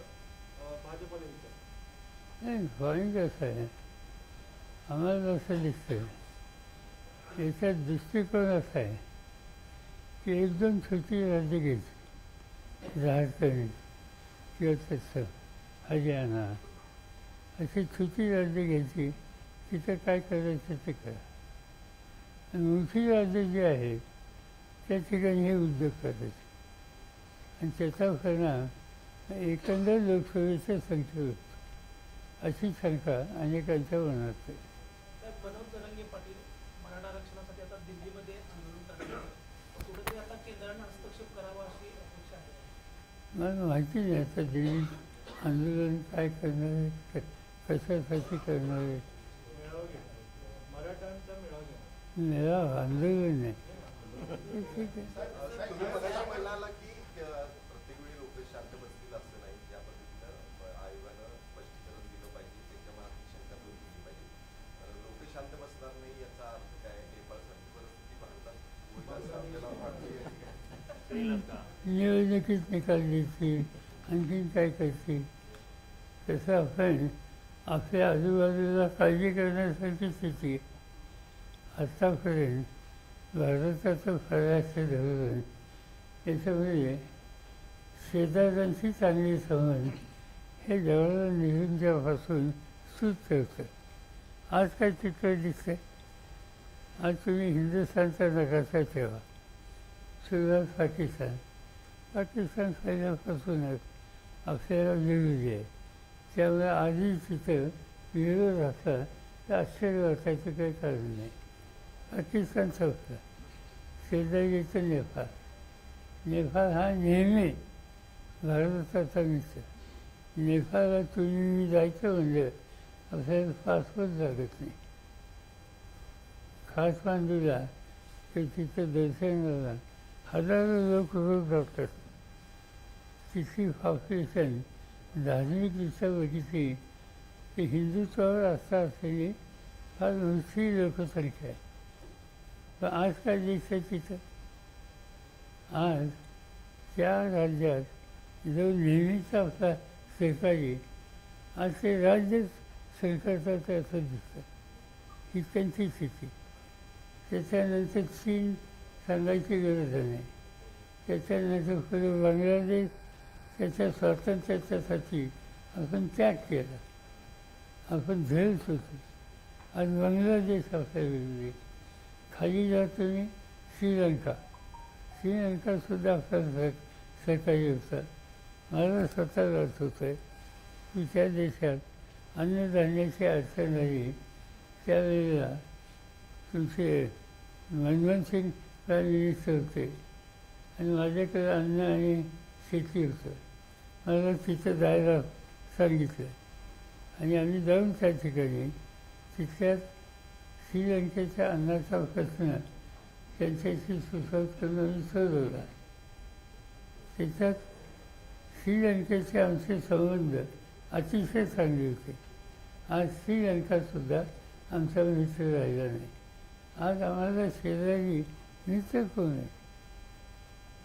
Speaker 1: भाजपला विचार.
Speaker 2: नाही, पॉईंट असं आहे, आम्हाला असं दिसतं याचा दृष्टिकोन असा आहे की 1-2 छोटी राज्य घ्यायची, झारखंड किंवा तसं हरियाणा अशी छोटी राज्य घ्यायची, तिथं काय करायचं ते करा. आणि मोठी राज्य जी आहेत त्या ठिकाणी हे उद्योग करायचे आणि त्याचा परिणाम एकंदर लोकसभेच्या संख्येवर होतो अशी शंका अनेकांच्या मनात आहे.
Speaker 6: मनोज जरांगे पाटील मराठा आरक्षणासाठी आता दिल्लीमध्ये आंदोलन करणार आहे, कुठेतरी आता केंद्राने हस्तक्षेप करावा अशी अपेक्षा आहे.
Speaker 2: मला माहिती नाही आता दिल्लीत आंदोलन काय करणार आहे, कशासाठी करणार आहे.
Speaker 1: मेळावा घेणार, मराठ्यांचा मेळावा घेणार.
Speaker 2: मेळावा आंदोलन नाही, ठीक आहे.
Speaker 7: तुम्ही मगाशी म्हणाला की प्रत्येक वेळी लोक शांत बसतील असं नाही, ज्या पद्धतीनं आयोगानं स्पष्टीकरण दिलं पाहिजे त्याच्या मनात शंका दूर केली पाहिजे. लोक शांत बसणार नाही याचा अर्थ काय? नेपाळसारखी परिस्थिती पाहतात होईल असं आपल्याला वाटतं.
Speaker 2: निवडणुकीत निकाल देतील, आणखीन काय करतील, तसं आपण आपल्या आजूबाजूला काळजी करण्यासारखी स्थिती. आत्तापर्यंत भारताचं फळाचं धोरण याच्यामध्ये शेजाऱ्यांशी चांगले संबंध हे जवळ निघूनच्यापासून सूत ठेवतं. आज काय चित्र दिसतंय? आज तुम्ही हिंदुस्थानचा नकाशा ठेवा, सुरुवात पाकिस्तान पहिल्यापासूनच आपल्याला विरोधी आहे. त्यामुळे आधी तिथं विरोध असला तर आश्चर्य वाटायचं काही कारण नाही. पाकिस्तानचा होता, शेजारी येतं नेपाळ. नेपाळ हा नेहमी भारताचा मित्र. नेपाळला तुम्ही जायचं म्हणजे आपल्याला पासपोर्ट लागत नाही. काठमांडूला ते तिथं दर्शनाला हजारो लोक रोज जातात. तिथली पॉप्युलेशन धार्मिकदृष्ट्या बघितली की हिंदुत्वावर आस्था असलेली फार उंची लोकसंख्या आहे. पण आज काय दिसतं तिथं? आज त्या राज्यात जो नेहमीचा आपला सरकारी आज ते राज्यच सरकारचं असं दिसतं. ही त्यांची स्थिती. त्याच्यानंतर चीन सांगायची गरज नाही. त्याच्यानंतर पुढे बांगलादेश, त्याच्या स्वातंत्र्याच्यासाठी आपण त्याग केला, आपण झेल होतो. आज बांगलादेश आपल्या वेगळे. खाली जा तुम्ही श्रीलंका, श्रीलंकासुद्धा आपला सरकारी होता. मला स्वतःला आठवतं आहे की त्या देशात अन्नधान्याची अडचण आली त्यावेळेला तुमचे मनमोहन सिंग प्राईम मिनिस्टर होते आणि माझ्याकडे अन्न आणि शेती होतं. मला तिथं जायला सांगितलं आणि आम्ही जाऊन त्या ठिकाणी तिथल्याच श्रीलंकेच्या अन्नाचा प्रश्न त्यांच्याशी सुसंवाद करून आम्ही सोडवला. त्याच्यात श्रीलंकेचे आमचे संबंध अतिशय चांगले होते. आज श्रीलंकासुद्धा आमचा मित्र राहिला नाही. आज आम्हाला शेजारी मित्र कोण आहे?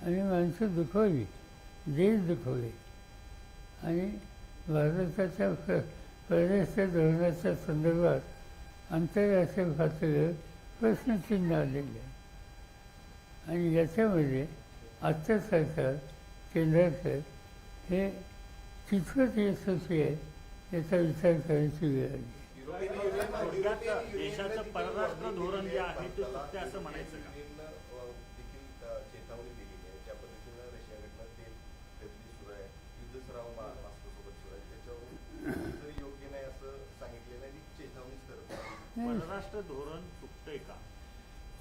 Speaker 2: आणि माणसं दुखवली, देश दुखवले आणि भारताच्या परराष्ट्र धोरणाच्या संदर्भात आंतरराष्ट्रीय पातळीवर प्रश्नचिन्ह आलेले आहे. आणि याच्यामध्ये आजचं सरकार केंद्राचं हे कितपत यशस्वी आहे याचा विचार करायची वेळ आली.
Speaker 4: थोडक्यात देशाचं परराष्ट्र धोरण जे आहे ते चुकते असं म्हणायचं का?
Speaker 7: देखील चेतावणी दिलेली आहे. ज्या पद्धतीनं रशियाकडनं तेल खरेदी सुरू आहे, युद्ध सराव मॉस्कोसोबत सुरू आहे, त्याच्यावरून तरी योग्य नाही असं सांगितलेलं आहे, चेतावणीच करत आहे.
Speaker 4: परराष्ट्र धोरण चुकतंय का?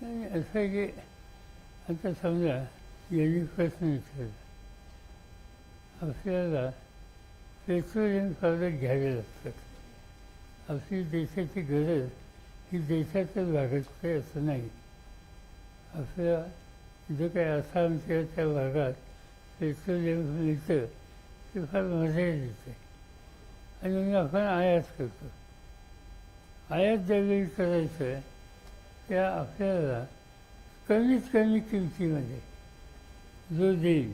Speaker 2: नाही, असं आहे की आता समजा यांनी प्रश्न विचारला, आपल्याला पेट्रोलियम प्रॉडक्ट घ्यावे लागतात. आपली देशाची गरज ही देशातच भागत असं नाही. आपल्या जो काही आसामच्या त्या भागात पेट्रोलियम मिळतं ते फार मजा येते आणि मग आपण आयात करतो. आयात ज्यावेळी करायचं आहे त्या आपल्याला कमीत कमी किमतीमध्ये जो देईल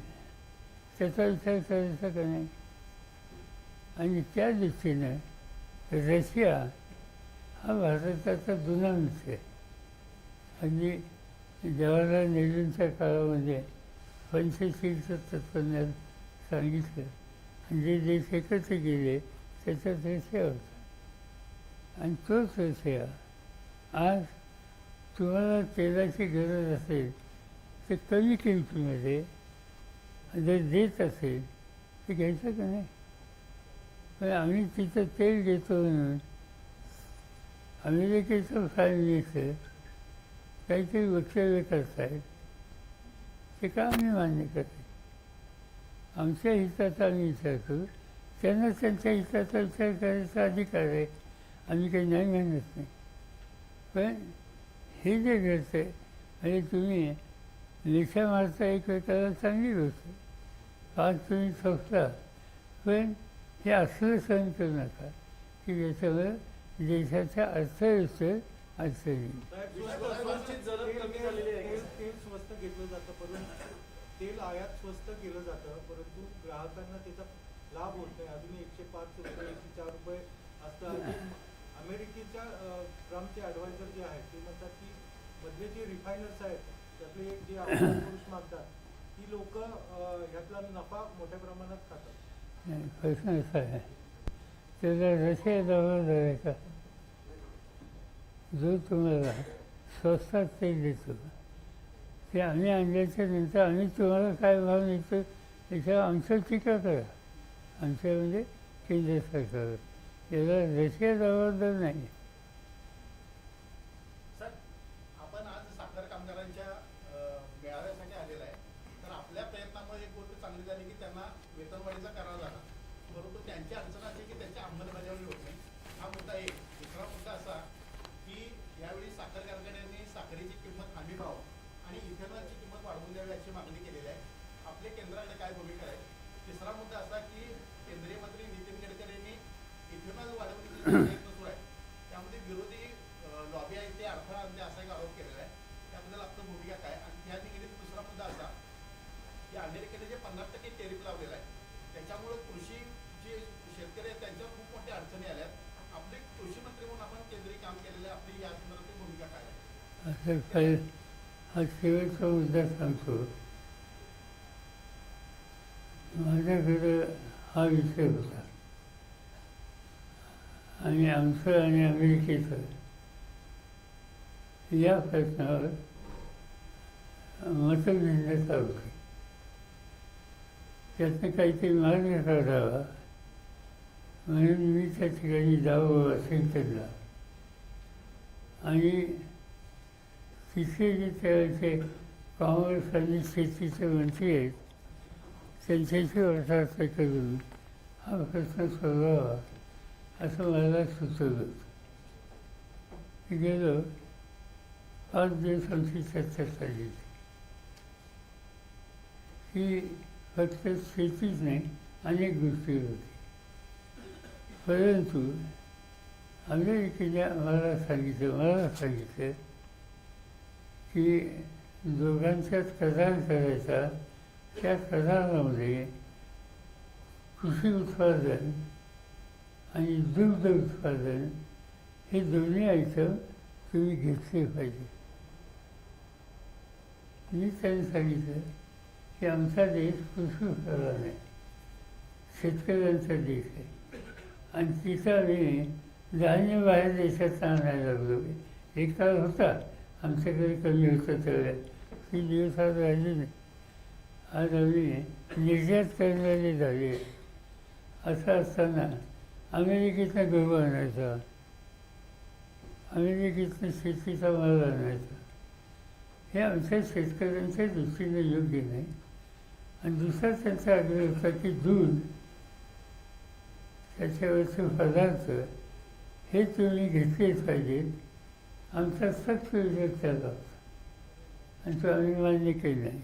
Speaker 2: त्याचा विचार करायचा का नाही? आणि त्या दृष्टीनं रशिया हा भारताचा जुना मित्र आहे. अगदी जवाहरलाल नेहरूंच्या काळामध्ये पंचशीलचं तत्त्वज्ञान सांगितलं आणि जे देश एकत्र गेले त्याच्यात रशिया होता. आणि तोच रशिया आज तुम्हाला तेलाची गरज असेल तर कमी किमतीमध्ये जर देत असेल तर घ्यायचं का नाही? पण आम्ही तिथं तेल घेतो म्हणून अमेरिकेचं प्राईम मिनिस्टर काहीतरी वक्तव्य करतायत ते का आम्ही मान्य करतो? आमच्या हिताचा आम्ही विचार करू, त्यांना त्यांच्या हिताचा विचार करायचा अधिकार आहे. आम्ही काही नाही म्हणत नाही. पण हे जे घडतं आहे म्हणजे तुम्ही लेखा मारता एकमेकाला चांगली गोष्ट आज तुम्ही सोपता, पण हे असलं सहन करू नका की ज्याच्यामुळे देशाच्या अर्थव्यवस्थेत अडचणी.
Speaker 1: तेल स्वस्त घेतलं जातं, परंतु तेल आयात स्वस्त केलं जातं, परंतु ग्राहकांना त्याचा लाभ होत नाही. अजून 105 रुपये 104 रुपये असतं. अमेरिकेच्या ट्रम्पचे ॲडवायझर जे आहेत ते म्हणतात की मधले जे रिफायनर्स आहेत त्यातले एक जे पुरुष मानतात ती लोक ह्यातला नफा मोठ्या प्रमाणात खातात.
Speaker 2: प्रश्न असा आहे त्याला रशिया जवळ का जो तुम्हाला स्वस्तात तेल देतो ते आम्ही आणल्याच्या नंतर आम्ही तुम्हाला काय भाव देतो त्याच्यावर आमचं टीका करा. आमच्या म्हणजे केंद्र सरकार याला रशिया जबाबदार नाही.
Speaker 5: सर, आपण आज साखर कामगारांच्या मेळाव्यासाठी आलेला आहे. तर आपल्या प्रयत्नामुळे एक गोष्ट चांगली झाली की त्यांना वेतनवाढीचा करार झाला, परंतु त्यांची अडचण अशी की त्यांची अंमलबजावणी होत नाही. हा मुद्दा एक. दुसरा मुद्दा असा की यावेळी साखर कारखान्यांनी साखरेची किंमत हमी भाव आणि इथेनॉलची किंमत वाढवून द्यावी अशी मागणी केलेली आहे. आपल्या केंद्राकडे काय भूमिका आहे? तिसरा मुद्दा असा की केंद्रीय मंत्री नितीन गडकरी यांनी इथेनॉल वाढवण्याचे प्रयत्न सुरू आहे त्यामध्ये विरोधी अडथळा आणते असा एक आरोप केलेला आहे. त्याबद्दल आपलं भूमिका काय? आणि त्या निगडीत दुसरा मुद्दा असा की अमेरिकेने जे 50% टेरिफ लावलेला आहे त्याच्यामुळे कृषी जे शेतकरी आहेत त्यांच्यावर खूप मोठ्या अडचणी आल्यात. आपले कृषी मंत्री म्हणून आपण केंद्रीय काम केलेलं आहे, आपली या संदर्भातली भूमिका काय आहे?
Speaker 2: असं काही हा शेवटचा मुद्दा सांगतो. माझ्याकडं हा विषय होता आणि आमचं आणि अमेरिकेचं या प्रश्नावर मतभिन्नता होती. त्यातनं काहीतरी मार्ग काढावा म्हणून मी त्या ठिकाणी जावं वॉशिंग्टनला आणि तिथे जे त्याचे काँग्रेस आणि शेतीचे मंत्री आहेत त्यांच्याशी वार्ताहर करून हा प्रश्न सोडवावा असं मला सुचवलं. गेलो 5 दिवस आमची चर्चा चालली. ही फक्त शेतीच नाही अनेक गोष्टी होती. परंतु अमेरिकेने मला सांगितलं की दोघांच्यात करार करायचा. त्या करारामध्ये कृषी उत्पादन आणि दुग्ध उत्पादन हे दोन्ही आयटम तुम्ही घेतले पाहिजे. मी त्यांनी सांगितलं की आमचा देश कृषी उत्पादन आहे, शेतकऱ्यांचा देश आहे आणि तिथं आम्ही धान्य बाहेर देशात आणायला लागलो. एक काळ होता आमच्याकडे कमी होतं त्यावेळेला, ती दिवस आज राहिले नाही. आज आम्ही निर्यात करणारे झाले. असं असताना अमेरिकेतनं गहू आणायचा, अमेरिकेतनं शेतीचा माल आणायचा, हे आमच्या शेतकऱ्यांच्या दृष्टीने योग्य नाही. आणि दुसरा त्यांचा आग्रह होता की दूध त्याच्यावरचे पदार्थ हे तुम्ही घेतलेच पाहिजेत. आमचा सक्त विरोध त्याला होता आणि तो आम्ही मान्य केला नाही.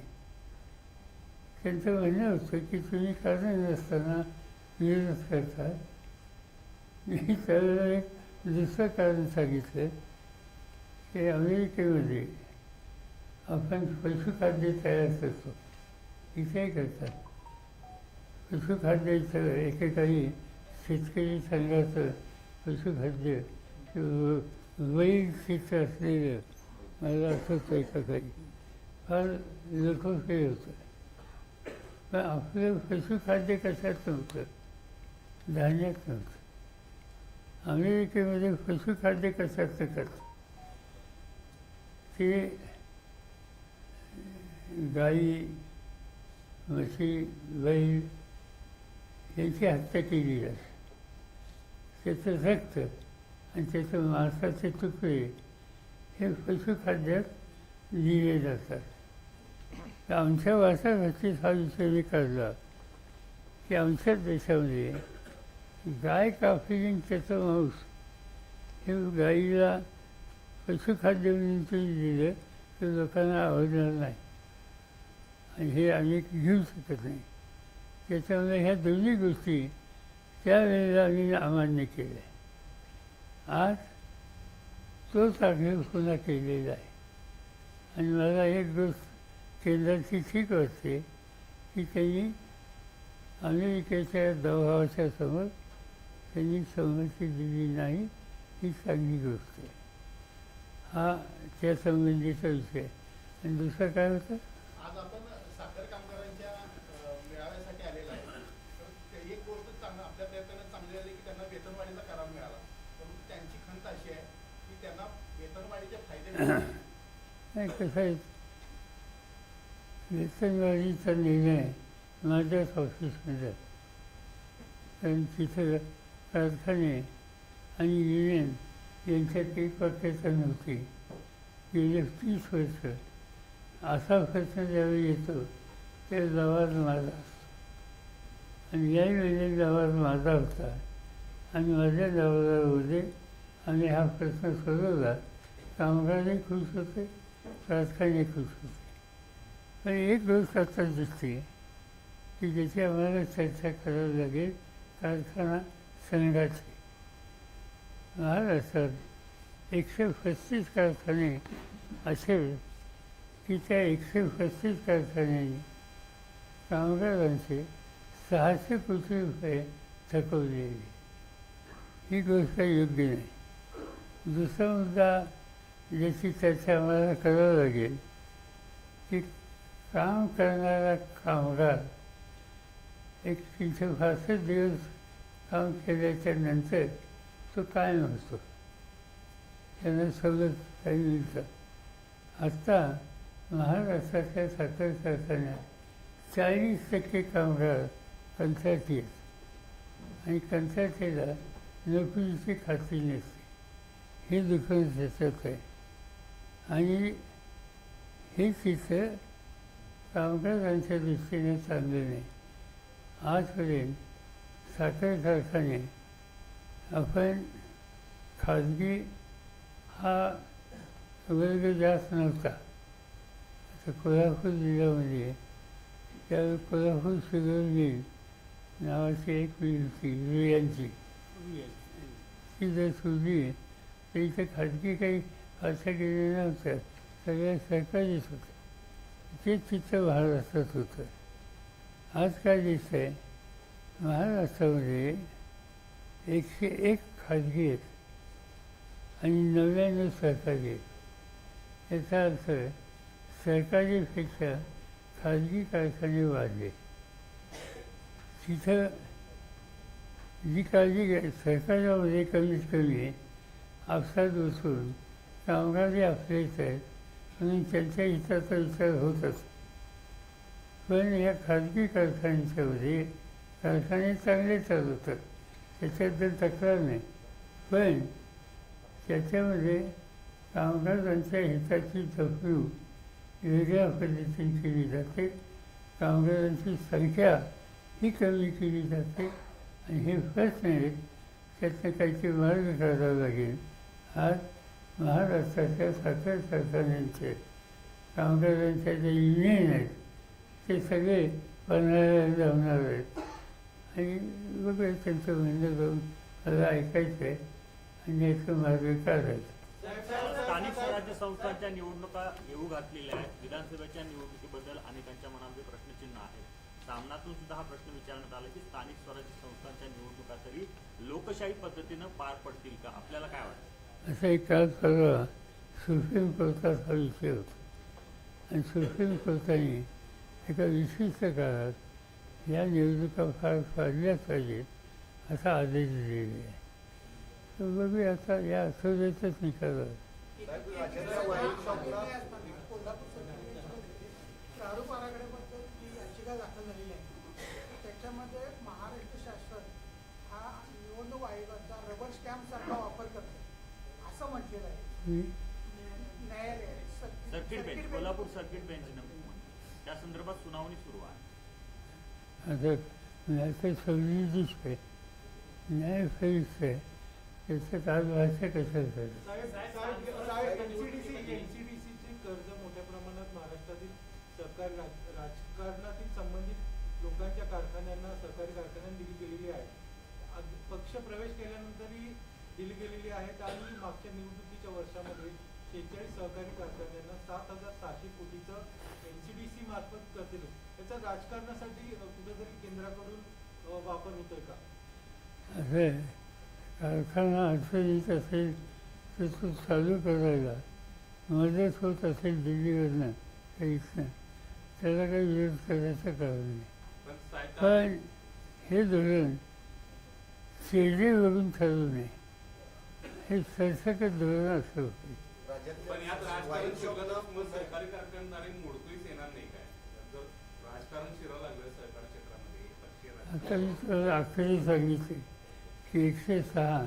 Speaker 2: त्यांचं म्हणणं होतं की तुम्ही कारण नसताना विरोध करता. मी त्याला एक दुसरं कारण सांगितलं की अमेरिकेमध्ये आपण पशुखाद्य तयार करतो, इथे करतात. पशुखाद्याचं एकेकाळी शेतकरी संघाचं पशुखाद्य वैयक्तिक असलेलं मला आठवतं एका काही फार लोकप्रिय होतं. पण आपलं पशुखाद्य कशात नव्हतं, धान्यात नव्हतं. अमेरिकेमध्ये पशुखाद्य कशात करतात, ते गाई, म्हशी, बैल यांची हत्या केली जाते. त्याचं रक्त आणि त्याचं मांसाचे तुकडे हे पशुखाद्यात दिले जातात. तर आमच्या वासाघातीत हा विषय मी काढला की आमच्या देशामध्ये गाय कापली आणि त्याचं मांस हे गाईला पशुखाद्य म्हणून तुम्ही दिलं तर लोकांना आवडणार नाही आणि हे आम्ही घेऊ शकत नाही. त्याच्यामुळे ह्या दोन्ही गोष्टी त्यावेळेला आम्ही अमान्य केल्या. आज तोच आग्रह पुन्हा केलेला आहे आणि मला एक गोष्ट केंद्राची ठीक वाटते की त्यांनी अमेरिकेच्या दबावाच्या समोर त्यांनी संमती दिली नाही. ही चांगली गोष्ट आहे. हा त्या संबंधीचा विषय. आणि दुसरं काय होतं,
Speaker 5: आज आपण साखर कामगारांच्या मेळाव्यासाठी आलेला आहे. तर एक गोष्ट आपल्या प्रयत्नाने चांगली झाली की त्यांना वेतनवाढीचा करार मिळाला. परंतु त्यांची खंत अशी आहे की त्यांना वेतनवाढीचे फायदे मिळाले
Speaker 2: नाही. कसं आहे, वेतनवाढीचा निर्णय माझ्याच ऑफिसमध्ये, कारण तिथं कारखाने आणि युनियन यांच्यात एक वाक्यता नव्हती. गेले 30 वर्ष असा प्रश्न ज्यावेळी येतो ते लवाद माझा असतो आणि यावेळी लवाद माझा होता आणि माझ्या लवादामध्ये आम्ही हा प्रश्न सोडवला. कामगारही खुश होते, कारखाने खुश होते. पण एक गोष्ट आता दिसते की ज्याची आम्हाला चर्चा करावी लागेल, कारखाना संघाची. महाराष्ट्रात 135 कारखाने असेल की त्या 135 कारखान्यांनी कामगारांचे 600 कोटी रुपये थकवलेले. ही गोष्ट योग्य नाही. दुसरा मुद्दा ज्याची चर्चा आम्हाला करावं लागेल की काम करणारा कामगार एक 365 दिवस काम केल्याच्या नंतर तो काय होतो, त्यांना सवलत काही मिळतं. आत्ता महाराष्ट्रातल्या साखर कारखान्यात 40% कामगार कंत्राटी आहेत आणि कंत्राटीला नोकरीची खात्री नसते. हे दुःखद त्याच्यात आहे आणि हे चित्र कामगारांच्या दृष्टीने चांगलं नाही. आजपर्यंत साखर कारखाने आपण खाजगी हा वर्ग जास्त नव्हता. आता कोल्हापूर जिल्ह्यामध्ये त्या कोल्हापूर शुगर मिल नावाची एक मिल होती रुयांची. ती जर सोडली तर इथं खाजगी काही फारशा गेलेल्या नव्हत्या, सगळ्या सरकारीच होत्या. ते चित्र महाराष्ट्रात होतं. आज काय दिसतं आहे, महाराष्ट्रामध्ये 101 खाजगी आहेत आणि 99 सरकारी आहेत. याचा अर्थ सरकारीपेक्षा खाजगी कारखाने वाढले. तिथं जी काळजी सरकारमध्ये कमीत कमी आपसात बसून कामगारही आपलेच आहेत म्हणून त्यांच्या हिताचा विचार होतच. पण या खाजगी कारखान्यांच्यामध्ये कारखाने चांगले चालवतात, त्याच्याबद्दल तक्रार नाही. पण त्याच्यामध्ये कामगारांच्या हिताची जपणूक वेगळ्या पद्धतीने केली जाते. कामगारांची संख्या ही कमी केली जाते आणि हे प्रश्न आहेत, त्यातनं काहीतरी मार्ग काढावा लागेल. आज महाराष्ट्राच्या साखर कारखान्यांचे कामगारांच्या जे युनियन आहेत ते सगळे पन्हाळ्याला जाणार आहेत आणि बघूया त्यांचं म्हणणं जाऊन मला ऐकायचं आहे आणि याचं मार्ग काढायचं.
Speaker 4: स्थानिक स्वराज्य संस्थांच्या निवडणुका येऊ घातलेल्या आहेत. विधानसभेच्या निवडणुकीबद्दल अनेकांच्या मनामध्ये प्रश्नचिन्ह आहे. सामनातून सुद्धा हा प्रश्न विचारण्यात आला की स्थानिक स्वराज्य संस्थांच्या निवडणुका तरी लोकशाही पद्धतीनं पार पडतील का, आपल्याला काय वाटतं?
Speaker 2: असा एक काल परवा सुप्रीम कोर्टात हा विषय होता आणि सुप्रीम कोर्टाने एका विशिष्ट काळात या निवडणुका फार पाडल्याच पाहिजेत असा आदेश दिलेला आहे. तर बघूया आता या आठवड्यातच निकाल.
Speaker 7: साहेब, राज्याच्या वर्कशॉपला
Speaker 8: प्रारूप आराखड्याबद्दल जी याचिका दाखल झालेली आहे त्याच्यामध्ये महाराष्ट्र शासन हा निवडणूक आयोगाचा रबर स्टॅम्प सारखा वापर करतो असं म्हटलेलं आहे. न्यायालय
Speaker 4: सर्किट बेंच, कोल्हापूर सर्किट बेंचनं त्या संदर्भात सुनावणी सुरू आहे.
Speaker 2: आता न्यायाचं सवलतीच आहे, न्यायफळीच आहे, त्याच्यात आज भाषा कशाला
Speaker 1: एनसीडीसीची कर्ज मोठ्या प्रमाणात महाराष्ट्रातील सरकारी राजकारणातील संबंधित लोकांच्या कारखान्यांना, सहकारी कारखान्यांना दिली गेलेली आहे. पक्ष प्रवेश केल्यानंतरही दिली गेलेली आहेत आणि मागच्या निवडणुकीच्या वर्षामध्ये 46 सहकारी कारखान्यांना 7,700 कोटीचं एनसीडीसी मार्फत कर्ज दिलं. त्याचा राजकारणासाठी कुठेतरी केंद्राकडून वापर होतोय का?
Speaker 2: असं कारखाना अडचणीत असेल तर तो चालू करायला मदत होत असेल दिल्लीवरनं काहीच नाही, त्याला काही विरोध करायचं कारण नाही.
Speaker 3: पण साहेब,
Speaker 2: पण हे धोरण चेहरेवरून ठरवू नये, हे सरसकट धोरण असलं पाहिजे.
Speaker 3: पण यात राजकारण शिरलं मग सहकारी कारखानदारी मोडकळीस येणार नाही काय? जर राजकारण शिरावं लागलं सहकार क्षेत्रामध्ये पक्षीय
Speaker 2: आता मी तुम्हाला आखरी सांगितले की 106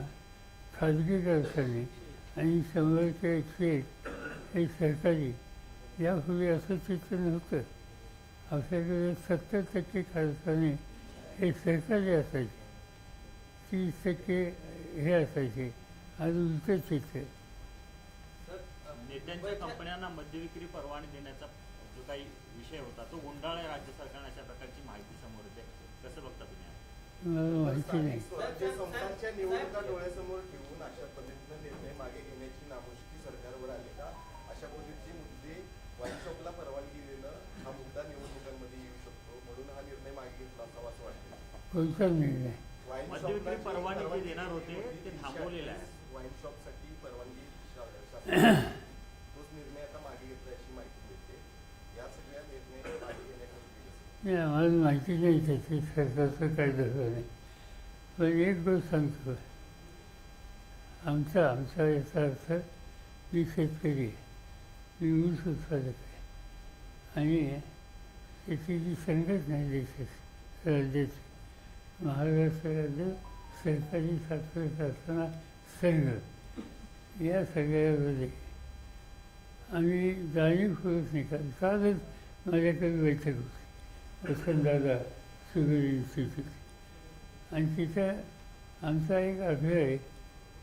Speaker 2: खाजगी कारखाने आणि 100चे 101 हे सरकारी. यापूर्वी असं चित्र नव्हतं. आपल्याकडे 70% कारखाने हे सरकारी असायचे, 30% हे असायचे. आज उलटं चित्र.
Speaker 4: नेत्यांच्या कंपन्यांना मद्यविक्री परवाने देण्याचा जो काही विषय होता तो गुंडाळा राज्य सरकारने अशा प्रकारची माहिती समोर येते, कसं बघता तुम्ही?
Speaker 2: मला माहिती नाही.
Speaker 7: स्वराज्य संस्थांच्या निवडणुका डोळ्यासमोर ठेवून अशा पद्धतीनं निर्णय मागे घेण्याची नामुष्की सरकारवर आली का? अशा पद्धतीचे मुद्दे वाईन शॉपला परवानगी देणं हा मुद्दा निवडणुकांमध्ये येऊ शकतो, म्हणून हा निर्णय मागे घेतला असावा असं वाटतं.
Speaker 2: कोणता निर्णय?
Speaker 7: वाईन
Speaker 4: मद्यविक्री
Speaker 7: शॉपला
Speaker 4: परवानगी जे देणार होते ते थांबवलेलं आहे.
Speaker 7: वाईन शॉपसाठी परवानगी तोच निर्णय आता मागे घेतला अशी माहिती मिळते. या सगळ्या निर्णय मागे घेण्यासाठी
Speaker 2: नाही, आम्हाला माहिती नाही त्याची सरकारचं काय धोरण आहे. पण एक गोष्ट सांगतो, आमचा याचा अर्थ मी शेतकरी आहे, मी ऊस उत्पादक आहे आणि शेतीची संघटना आहे देशाची, राज्याची. महाराष्ट्र राज्य सरकारी साखर कारखाना संघ, या सगळ्यामध्ये आम्ही जाणीवपूर्वक निकाल. कालच माझ्याकडे बैठक होती वसंतदादा शुगर इन्स्टिट्यूट, आणि तिथं आमचा एक आग्रह आहे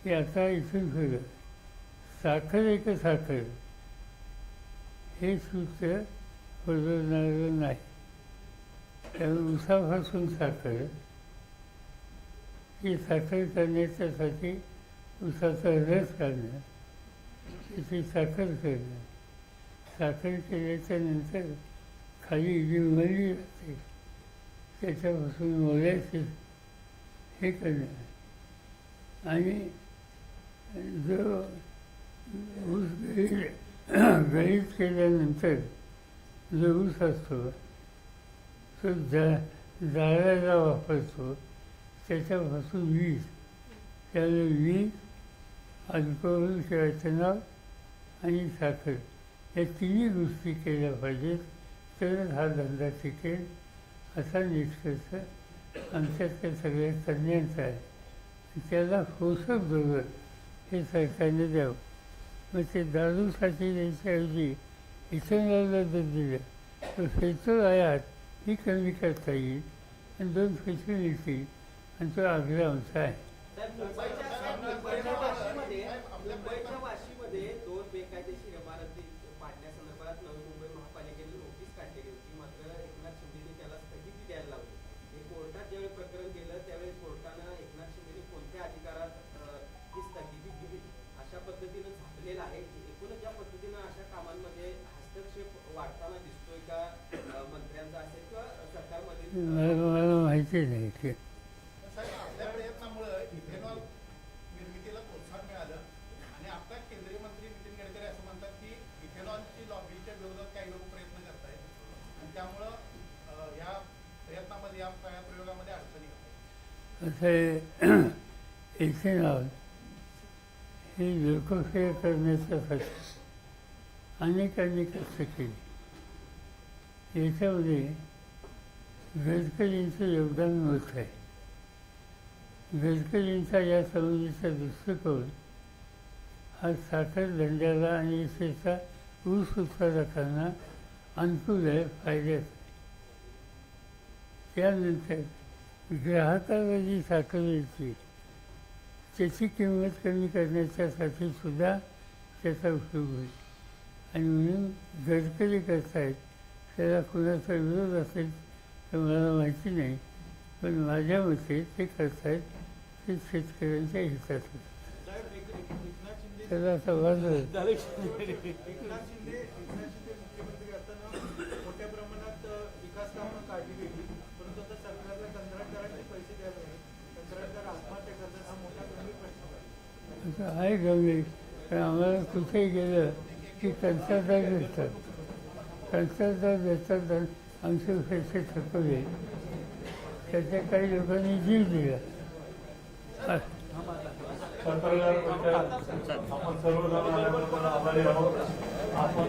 Speaker 2: की आता इथून पुढं साखर एक साखर हे सूत्र बदलणारं नाही. त्यामुळे ऊसापासून साखर ही साखर करण्याच्यासाठी ऊसाचा रस काढणं, त्याची साखर करणं, साखर केल्याच्या नंतर खाली जी मळी राहते त्याच्यापासून मोलायचे हे करणं, आणि जो ऊस गळीत केल्यानंतर जो ऊस असतो तो जाळायला वापरतो, त्याच्यापासून वीज, त्यामुळे वीज, अल्कोहोल किंवा इथेनॉल आणि साखर या तिन्ही गोष्टी केल्या पाहिजेत, तरच हा धंदा टिकेल असा निष्कर्ष आमच्यातल्या सगळ्या तज्ञांचा आहे. त्याला पोषक धोरण हे सरकारने द्यावं. मग ते दारूसाठी द्यायच्याऐवजी इथेनॉलला जर दिलं तर पेट्रोल आयात ही कमी करता येईल आणि 2 पैसे मिळतील, आणि तो आग्रह आमचा आहे.
Speaker 6: मुंबईच्या वाशीमध्ये 2 बेकायदेशीर इमारती पाडण्यासंदर्भात नवी मुंबई महापालिकेने नोटीस काढलेली होती, मात्र एकनाथ शिंदेने त्याला स्थगिती द्यायला लावली. हे कोर्टात ज्यावेळी प्रकरण गेलं त्यावेळी कोर्टानं एकनाथ शिंदेने कोणत्या अधिकारात ही स्थगिती दिली अशा पद्धतीनं झालेलं आहे. एकूणच ज्या पद्धतीनं अशा कामांमध्ये हस्तक्षेप वाढताना दिसतोय का मंत्र्यांचा असेल किंवा सरकारमध्ये?
Speaker 2: मला माहिती नाही की
Speaker 5: साहेब, आपल्या प्रयत्नामुळे इथेनॉल निर्मितीला प्रोत्साहन मिळालं, आणि आपल्या केंद्रीय मंत्री नितीन गडकरी असं म्हणतात की इथेनॉलची लॉबीच्या विरोधात काही लोक प्रयत्न करतायत, आणि त्यामुळं या प्रयत्नामध्ये, या प्रयोगामध्ये अडचणी येत आहेत.
Speaker 2: असं इथेनॉल हे लोकप्रिय करण्यासाठी अनेकांनी कष्ट केली. याच्यामध्ये गडकरींचं योगदान मोठं आहे. गडकरींचा या संबंधीचा दृष्टिकोन हा साखर धंद्याला आणि विशेषतः ऊस उत्पादकांना अनुकूल आहे, फायद्याचा आहे. त्यानंतर ग्राहकाला जी साखर मिळते त्याची किंमत कमी करण्याच्यासाठी सुद्धा त्याचा उपयोग होईल, आणि म्हणून गडकरी करतायत. त्याला कुणाचा विरोध असेल तर मला माहिती नाही, पण माझ्या मते ते करतायत ते शेतकऱ्यांच्या हिताचं. त्याला आता वाद
Speaker 1: एकनाथ शिंदे मुख्यमंत्री असताना मोठ्या प्रमाणात विकास कामं काढली गेली, परंतु आता सरकारला कंत्राटदारांचे पैसे द्यावे नाही, कंत्राटदार आत्महत्या करतात, हा मोठा गंभीर प्रश्न आहे.
Speaker 2: असं आहे गंभीर. पण आम्हाला कुठेही गेलं की कंत्राटदार देतात, कंत्राटदार देतात, आमचे पैसे थकवले, त्याच्या काही लोकांनी जीव दिला.
Speaker 9: आपण सर्व आभारी आहोत. आपण